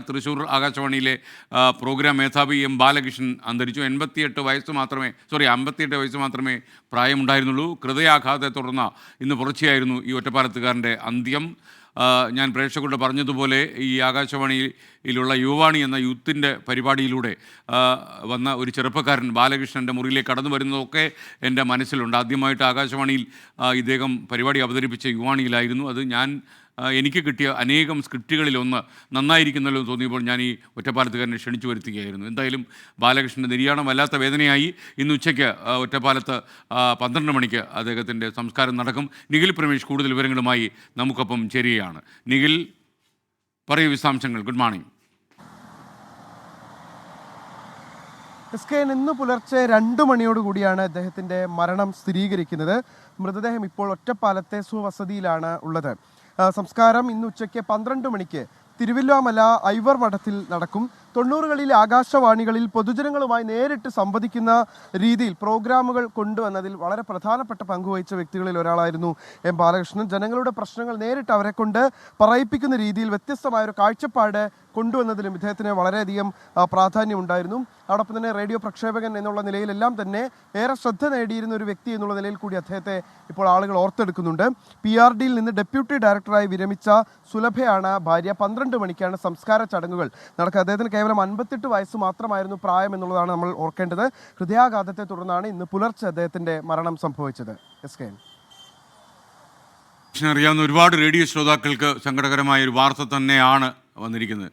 തൃശ്ശൂർ ആകാശവാണിയിലെ പ്രോഗ്രാം മേധാവി എം ബാലകൃഷ്ണൻ അന്തരിച്ചു. 58 വയസ്സ് മാത്രമേ പ്രായമുണ്ടായിരുന്നുള്ളൂ. ഹൃദയാഘാതത്തെ തുടർന്ന് ഇന്ന് പുലർച്ചെയായിരുന്നു ഈ ഒറ്റപ്പാലത്തുകാരൻ്റെ അന്ത്യം. ഞാൻ പ്രേക്ഷകരോട് പറഞ്ഞതുപോലെ ഈ ആകാശവാണിയിലുള്ള യുവവാണി എന്ന യൂത്തിൻ്റെ പരിപാടിയിലൂടെ വന്ന ഒരു ചെറുപ്പക്കാരൻ ബാലകൃഷ്ണൻ്റെ മുറിയിലേക്ക് കടന്നു വരുന്നതൊക്കെ എൻ്റെ മനസ്സിലുണ്ട്. ആദ്യമായിട്ട് ആകാശവാണിയിൽ ഇദ്ദേഹം പരിപാടി അവതരിപ്പിച്ച യുവാണിയിലായിരുന്നു. അത് എനിക്ക് കിട്ടിയ അനേകം സ്ക്രിപ്റ്റുകളിലൊന്ന് നന്നായിരിക്കുന്നല്ലോ എന്ന് തോന്നിയപ്പോൾ ഞാൻ ഈ ഒറ്റപ്പാലത്തുകാരനെ ക്ഷണിച്ചു വരുത്തുകയായിരുന്നു. എന്തായാലും ബാലകൃഷ്ണൻ്റെ നിര്യാണം വല്ലാത്ത വേദനയായി. ഇന്ന് ഉച്ചയ്ക്ക് ഒറ്റപ്പാലത്ത് 12 മണിക്ക് അദ്ദേഹത്തിൻ്റെ സംസ്കാരം നടക്കും. നിഖിൽ പ്രമേഷ് കൂടുതൽ വിവരങ്ങളുമായി നമുക്കൊപ്പം ചേരുകയാണ്. നിഖിൽ, പറയൂ വിശദാംശങ്ങൾ. Good morning. ഇന്ന് പുലർച്ചെ 2 മണിയോടുകൂടിയാണ് അദ്ദേഹത്തിൻ്റെ മരണം സ്ഥിരീകരിക്കുന്നത്. മൃതദേഹം ഇപ്പോൾ ഒറ്റപ്പാലത്തെ സ്വവസതിയിലാണ് ഉള്ളത്. സംസ്കാരം ഇന്ന് ഉച്ചയ്ക്ക് 12 മണിക്ക് തിരുവല്ലോമല ഐവർ മഠത്തിൽ നടക്കും. 90കളിലെ ആകാശവാണികളിൽ പൊതുജനങ്ങളുമായി നേരിട്ട് സംവദിക്കുന്ന രീതിയിൽ പ്രോഗ്രാമുകൾ കൊണ്ടുവന്നതിൽ വളരെ പ്രധാനപ്പെട്ട പങ്കുവഹിച്ച വ്യക്തികളിൽ ഒരാളായിരുന്നു എം ബാലകൃഷ്ണൻ. ജനങ്ങളുടെ പ്രശ്നങ്ങൾ നേരിട്ട് അവരെ കൊണ്ട് പറയിപ്പിക്കുന്ന രീതിയിൽ വ്യത്യസ്തമായൊരു കാഴ്ചപ്പാട് കൊണ്ടുവന്നതിലും ഇദ്ദേഹത്തിന് വളരെയധികം പ്രാധാന്യമുണ്ടായിരുന്നു. അതോടൊപ്പം തന്നെ റേഡിയോ പ്രക്ഷേപകൻ എന്നുള്ള നിലയിലെല്ലാം തന്നെ ഏറെ ശ്രദ്ധ നേടിയിരുന്ന ഒരു വ്യക്തി എന്നുള്ള നിലയിൽ കൂടി അദ്ദേഹത്തെ ഇപ്പോൾ ആളുകൾ ഓർത്തെടുക്കുന്നുണ്ട്. PRDയിൽ നിന്ന് ഡെപ്യൂട്ടി ഡയറക്ടറായി വിരമിച്ച സുലഭയാണ് ഭാര്യ. 12 മണിക്കാണ് സംസ്കാര ചടങ്ങുകൾ നടക്കുക. അദ്ദേഹത്തിന് കേവലം 58 വയസ്സ് മാത്രമായിരുന്നു പ്രായം എന്നുള്ളതാണ് നമ്മൾ ഓർക്കേണ്ടത്. ഹൃദയാഘാതത്തെ തുടർന്നാണ് ഇന്ന് പുലർച്ചെ അദ്ദേഹത്തിൻ്റെ മരണം സംഭവിച്ചത്. അറിയാവുന്ന ഒരുപാട് റേഡിയോ ശ്രോതാക്കൾക്ക് സങ്കടകരമായ ഒരു വാർത്ത തന്നെയാണ് വന്നിരിക്കുന്നത്.